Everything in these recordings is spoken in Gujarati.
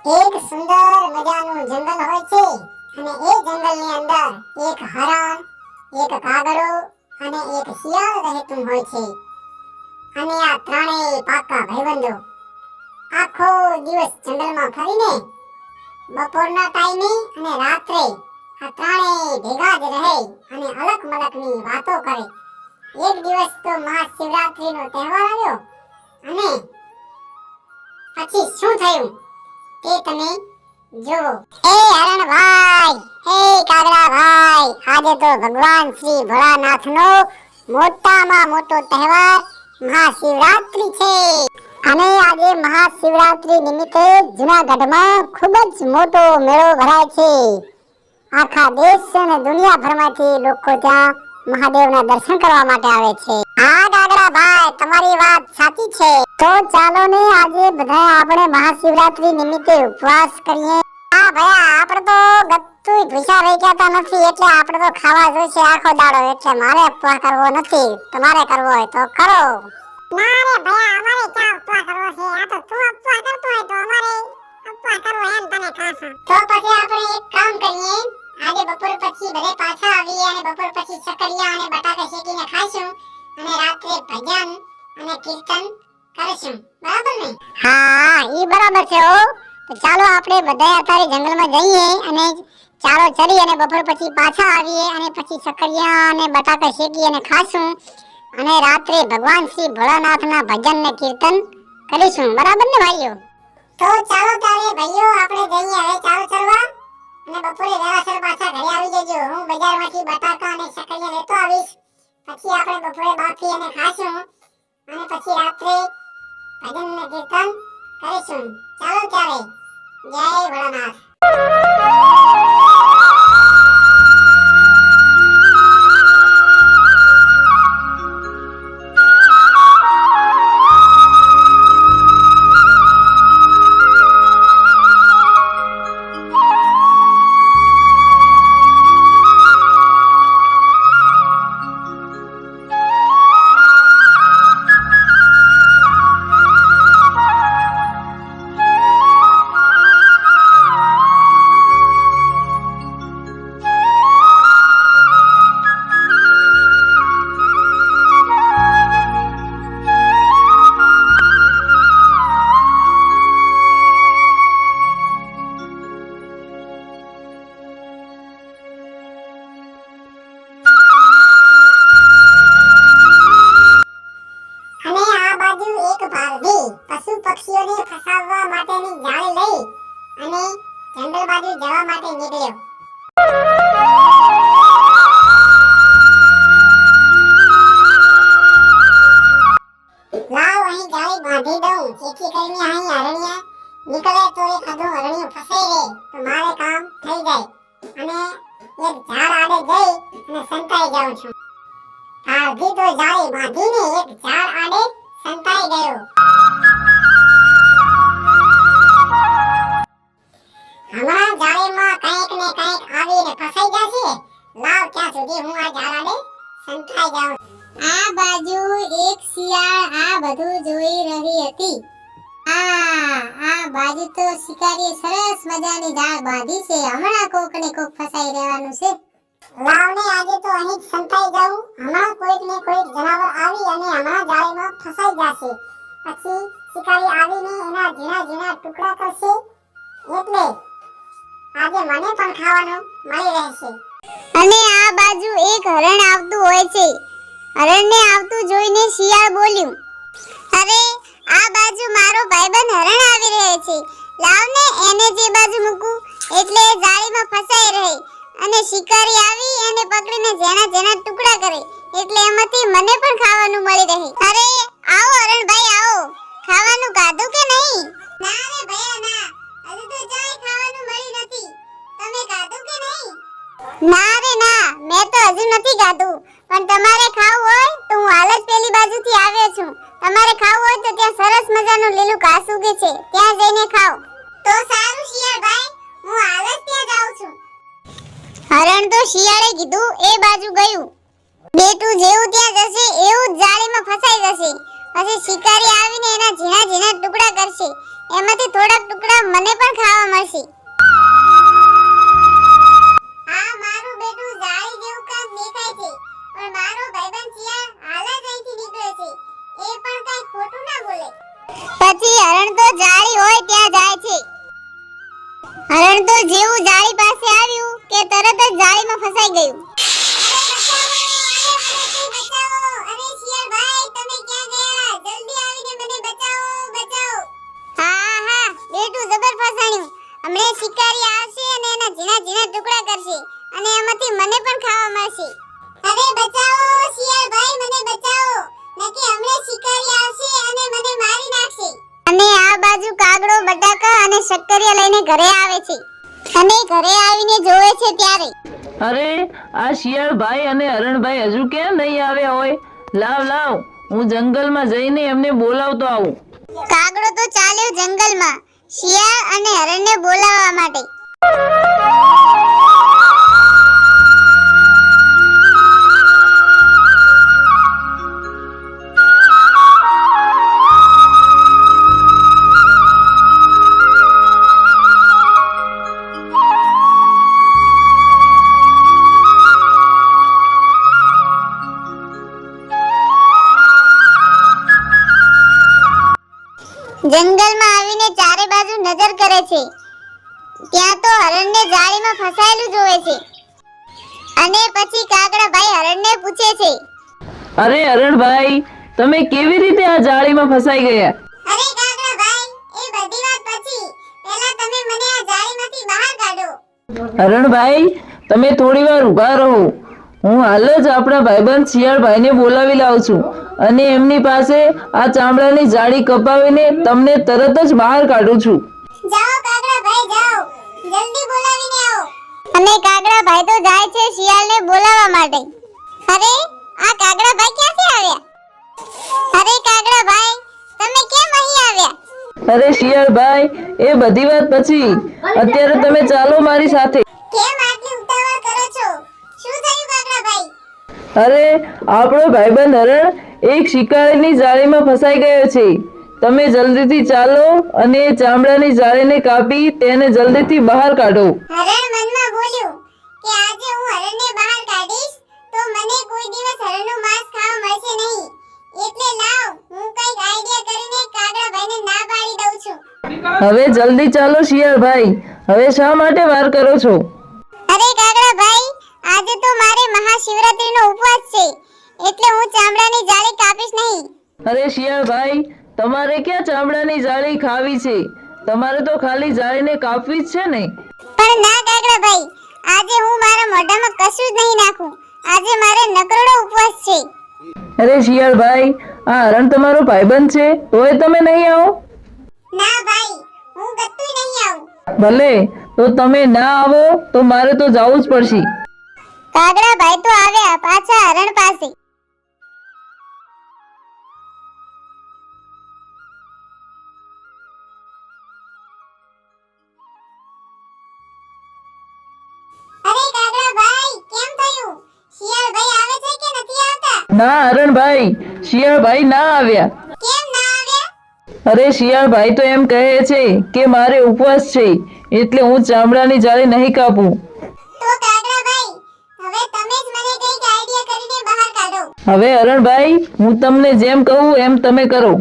એક સુંદર મજાનું જંગલ હોય છે અને એ જંગલની અંદર એક હરણ, એક કાગડો અને એક શિયાળ રહેતું હોય છે. અને આ ત્રણેય પાકા ભાઈબંધો આખો દિવસ જંગલમાં ફરીને બપોરના ટાઈમે અને રાત્રે આ ત્રણેય ભેગા જ રહે અને અલગ મલકની વાતો કરે. એક દિવસ તો મહાશિવરાત્રીનો તહેવાર આવ્યો અને પછી શું થયું તે તમે જુઓ. એ હરણભાઈ, એ કાગડાભાઈ, આજે તો ભગવાન શ્રી ભોળાનાથનો મોટામાં મોટો તહેવાર મહાશિવરાત્રી છે. અને આજે મહાશિવરાત્રી નિમિત્તે જૂનાગઢમાં ખૂબ જ મોટો મેળો ભરાય છે. આખા દેશ અને દુનિયાભરમાંથી લોકો ત્યાં મહાદેવના દર્શન કરવા માટે આવે છે. હા કાગડાભાઈ, તમારી વાત સાચી છે. તો ચાલો ને આજે બધા આપણે મહાશિવરાત્રી નિમિત્તે ઉપવાસ કરીએ. હા ભયા, આપણે તો ગત્તુય ભૂસા રહી ગયા નથી, એટલે આપણે તો ખાવા જોઈશે આખો દાડો. એટલે મારે ઉપવાસ કરવો નથી, તમારે કરવો હોય તો કરો. ના રે ભયા, અમારે ક્યાં ઉપવાસ કરવો છે? આ તો તું ઉપવાસ કરતો હોય તો અમારે ઉપવાસ કરવો એમ તને ખાસા. તો પછી આપણે એક કામ કરીએ, આજે બપોર પછી બધે પાછા આવીએ અને બપોર પછી સકરિયા અને બટાકા શેકીને ખાઈશું અને રાત્રે ભજન અને કીર્તન કરીશું. બરાબર ને? હા, ઈ બરાબર છે. તો ચાલો આપણે બધા અત્યારે જંગલમાં જઈએ અને ચાલો ચડી અને બપોર પછી પાછા આવીએ અને પછી સકરિયા અને બટાકા શેકી અને ખાશું અને રાત્રે ભગવાન શ્રી ભોળાનાથના ભજન ને કીર્તન કરીશું. બરાબર ને ભાઈઓ? તો ચાલો ત્યારે ભાઈઓ આપણે જઈએ હવે ચાલો ચડવા અને બપોરે વેળાસર પાછા ઘરે આવી જજો. હું બજારમાંથી બટાકા અને સકરિયા લેતો આવીશ. પછી આપણે બપોરે બાફી અને ખાશું અને પછી રાત્રે ભજન ને કીર્તન કરીશું. ચાલો ત્યારે, જય ભોળાનાથ. પશુ પક્ષીઓને ફસાવવા માટેની જાળી લઈ અને જંગલ બાજુ જવા માટે નીકળ્યો. લાવ અહીં જાળી બાંધી દઉં, જેથી કરીને અહીં અરણ્ય નીકળે તો એ ખાધું અરણ્યું ફસાઈ રહે તો મારે કામ થઈ જાય. અને એક ઝાડ આડે જઈ અને સંતાઈ જાઉં છું. અડધી તો જાળી બાંધીને એક ઝાડ આડે સંતાઈ ગયો. હમણાં જાળીમાં કંઈક ને કંઈક આવીને ફસાઈ જશે. લાવ ત્યાં સુધી હું આ ઝાડ આડે સંતાઈ જાઉં. આ બાજુ એક શિયાળ આ બધું જોઈ રહી હતી. આ બાજુ તો શિકારીએ સરસ મજાની જાળ બાંધી છે. હમણાં કોક ને કોક ફસાઈ રહેવાનું છે. લાવને આજે તો અહીં જ સંતાઈ જાઉં. હમણાં કોઈક ને કોઈક જનાવર આવી અને હમણાં જાળીમાં ફસાઈ જશે. પછી શિકારી આવીને એના ઝીણા ઝીણા ટુકડા કરશે એટલે આજે મને પણ ખાવાનું મળી રહેશે. અને આ બાજુ એક હરણ આવતું હોય છે. હરણને આવતું જોઈને શિયાળ બોલ્યું, અરે આ બાજુ મારો ભાઈબંધ હરણ આવી રહ્યો છે. લાવને એને જે બાજુ મૂકું એટલે જાળીમાં ફસાઈ રહે અને શિકારી આવી એને પકડીને ઝીણા ઝીણા ટુકડા કરે એટલે એમાંથી મને પણ ખાવાનું મળી રહે. અરે આવો હરણભાઈ આવો, ખાવાનું ખાધું કે નહીં? ના રે ભયા ના, હજુ તો જાય ખાવાનું મળી નથી. તમે ખાધું કે નહીં? ના રે ના, મેં તો હજુ નથી ખાધું. પણ તમારે ખાવું હોય તો હું હાલ જ પેલી બાજુથી આવ્યો છું. તમારે ખાવું હોય તો ત્યાં સરસ મજાનું લીલું ઘાસ ઉગે છે, ત્યાં જઈને ખાઓ. તો સારું શિયાળભાઈ, હું હાલ જ ત્યાં જાઉં છું. હરણ તો શિયાળે કીધું એ બાજુ ગયું. બેટું જેવું ત્યાં જશે એવું જ જાળીમાં ફસાઈ જશે. પછી શિકારી આવીને એના ઝીણા ઝીણા ટુકડા કરશે એમાંથી થોડાક ટુકડા મને પણ ખાવા મળશે. આ મારું બેટું જાળી જેવું કામ દેખાય છે, પણ મારો ભાઈબંધ શિયાળ હાલ જ અહીંથી નીકળ્યો છે. એ પણ કઈ ખોટું ના બોલે. પછી હરણ તો જાળી હોય ત્યાં જાય છે. હરણ તો જેવું જાળી પાસે આવ્યું કે તરત જ જાળીમાં ફસાઈ ગયું. હમણે શિકારી આવશે અને એના ઝીણા ઝીણા ટુકડા કરશે અને એમાંથી મને પણ ખાવા મળશે. અરે બચાવો શિયાળ ભાઈ, મને બચાવો, નકે હમણે શિકારી આવશે અને મને મારી નાખશે. અને આ બાજુ કાગડો બટાકા અને શક્કરિયા લઈને ઘરે આવે છે અને ઘરે આવીને જોવે છે ત્યારે અરે આ શિયાળભાઈ અને હરણભાઈ હજુ કેમ નહીં આવ્યા હોય? લાવ લાવ, હું જંગલમાં જઈને એમને બોલાવતો આવું. કાગડો તો ચાલ્યો જંગલમાં શિયાળ અને હરણને બોલાવવા માટે. જંગલમાં આવીને ચારે બાજુ નજર કરે છે. ત્યાં તો હરણને જાળીમાં ફસાયેલું જોવે છે અને પછી કાગડા ભાઈ હરણને પૂછે છે, અરે હરણભાઈ, તમે કેવી રીતે આ જાળીમાં ફસાઈ ગયા? અરે કાગડા ભાઈ, એ બધી વાત પછી, પહેલા તમે મને આ જાળીમાંથી બહાર કાઢો. હરણભાઈ, તમે થોડી વાર ઊભા રહો. હું હાલ જ આપણા ભાઈબંધ શિયાળભાઈને બોલાવી લાવું છું અને એમની પાસે આ ચામડાની જાળી કપાવીને તમને તરત જ બહાર કાઢું છું. જાઓ કાગડા ભાઈ જાઓ, જલ્દી બોલાવીને આવો. અને કાગડા ભાઈ તો જાય છે શિયાળને બોલાવવા માટે. અરે આ કાગડા ભાઈ ક્યાંથી આવ્યા? અરે કાગડા ભાઈ, તમે કેમ અહીં આવ્યા? અરે શિયાળભાઈ, એ બધી વાત પછી, અત્યારે તમે ચાલો મારી સાથે. કેમ આટલી ઉતાવળ કરો છો? શું થયું કાગડા ભાઈ? અરે આપણો ભાઈબંધ હરણ એક શિકારીની જાળીમાં ફસાઈ ગયો છે. તમે જલ્દીથી ચાલો અને એ ચામડાની જાળીને કાપી તેને જલ્દીથી બહાર કાઢો. હરણ મનમાં બોલ્યું કે આજે હું હરણને બહાર કાઢીશ તો મને કોઈ દિવસ હરણનું માંસ ખાવા મળશે નહીં. એટલે લાવ, હું કંઈક આઈડિયા કરીને કાગડા ભાઈને ના પાડી દઉં છું. હવે જલ્દી ચાલો શિયાળભાઈ, હવે શા માટે વાર કરો છો? અરે કાગડા ભાઈ, આજે તો મારે મહાશિવરાત્રીનો ઉપવાસ છે, એટલે હું ચામડાની જાળી કાપીશ નહીં. અરે શિયાળભાઈ, તમારે ક્યાં ચામડાની જાળી ખાવી છે? તમારે તો ખાલી જાળીને કાપવી જ છે ને. પણ ના કાગડા ભાઈ, આજે હું મારા મોઢામાં કશું જ નહીં નાખું. આજે મારે નકરોડો ઉપવાસ છે. અરે શિયાળભાઈ, આ હરણ તમારો ભાઈબંધ છે તોય તમે નહીં આવો? ના ભાઈ, હું ગત્તુંય નહીં આવું. ભલે, તો તમે ના આવો તો મારે તો જવું જ પડશે. કાગડા ભાઈ તો આવ્યા પાછા હરણ પાસે. અરે કાગડા ભાઈ, કેમ થયું? શિયાળ ભાઈ આવે છે કે નથી આવતા? ના હરણભાઈ, શિયાળભાઈ ના આવ્યા. કેમ ના આવ્યા? અરે શિયાળભાઈ તો એમ કહે છે કે મારે ઉપવાસ છે એટલે હું ચામડાની જાળી નહીં કાપું. તો કાગડા ભાઈ, હવે તમે જ મને કંઈક આઈડિયા કરીને બહાર કાઢો. હવે હરણભાઈ, હું તમને જેમ કહું એમ તમે કરો.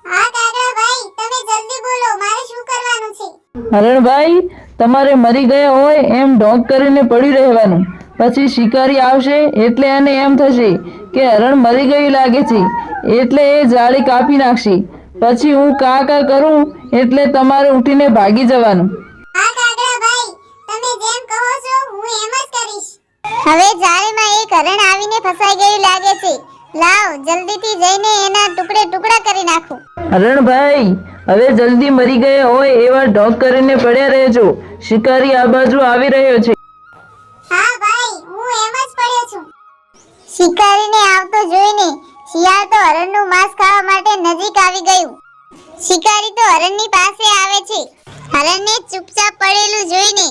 હા કાગડા ભાઈ, તમે જલ્દી બોલો, મારે શું કરવાનું છે? હરણભાઈ, તમારે મરી ગયા હોય એમ ઢોંગ કરીને પડી રહેવાનું. પછી શિકારી આવશે એટલે એને એમ થશે કે હરણ મરી ગયું લાગે છે, એટલે એ જાળી કાપી નાખશે. પછી હું કા કા કરું એટલે તમારે ઉઠીને ભાગી જવાનું. હા કાગડા ભાઈ, તમે જેમ કહો છો હું એમ જ કરીશ. હવે જાળીમાં એક હરણ આવીને ફસાઈ ગયું લાગે છે. લાવ, જલ્દીથી જઈને એના ટુકડે ટુકડા કરી નાખું. હરણભાઈ, હવે જલ્દી મરી ગયા હોય એવા ઢોંગ કરીને પડ્યા રહેજો. શિકારી આ બાજુ આવી રહ્યો છે. હા ભાઈ, હું એમ જ પડ્યો છું. શિકારીને આવતો જોઈને શિયાળ તો હરણનું માંસ ખાવા માટે નજીક આવી ગયું. શિકારી તો હરણની પાસે આવે છે. હરણને ચૂપચાપ પડેલું જોઈને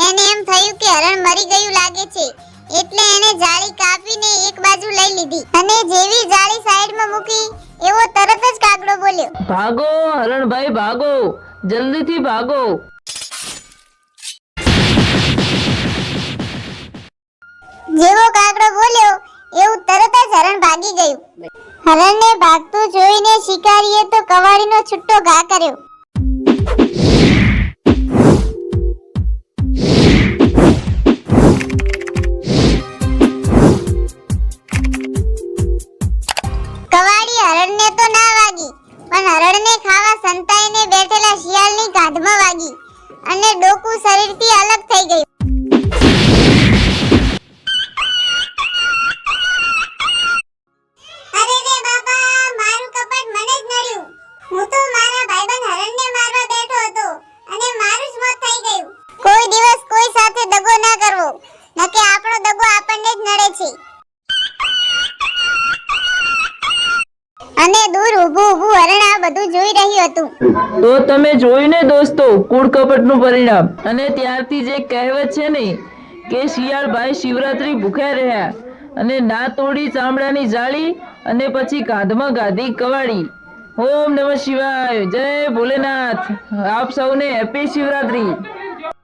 એને એમ થયું કે હરણ મરી ગયું લાગે છે, એટલે એને જાળી કાપીને એક બાજુ લઈ લીધી અને જેવી જાળી સાઈડમાં મૂકી એવો તરત જ કાગડો બોલ્યો, ભાગો હરણભાઈ ભાગો, જલ્દીથી ભાગો. જેવો કાગડો બોલ્યો એવું તરત જ હરણ ભાગી ગયું. હરણને ભાગતું જોઈને શિકારીએ તો કવાડીનો છૂટો ઘા કર્યો. કવાડી હરણને તો ના વાગી, પણ હરણને ખાવા સંતાઈને બેઠેલા શિયાળની કાંધમાં વાગી અને ડોકું શરીરથી અલગ થઈ ગયું. અરે રે બાબા, મારું કપટ મને જ નડ્યું. હું તો મારા ભાઈબંધ હરણને મારવા બેઠો હતો અને મારું જ મોત થઈ ગયું. કોઈ દિવસ કોઈ સાથે દગો ના કરવો, નકે આપણો દગો આપણને જ નડે છે. અને દૂર ઊભું ઊભું હરણ આ બધું જોઈ રહ્યું હતું. તો તમે જોયું ને દોસ્તો, કૂડ કપટનું પરિણામ. અને ત્યારથી જે કહેવત છે ને કે શિયાળભાઈ શિવરાત્રી ભૂખ્યા રહ્યા અને ના તોડી ચામડાની જાળી અને પછી કાંધમાં ગાધી કવાડી. ઓમ નમઃ શિવાય, જય ભોલેનાથ. આપ સૌને હેપી શિવરાત્રી.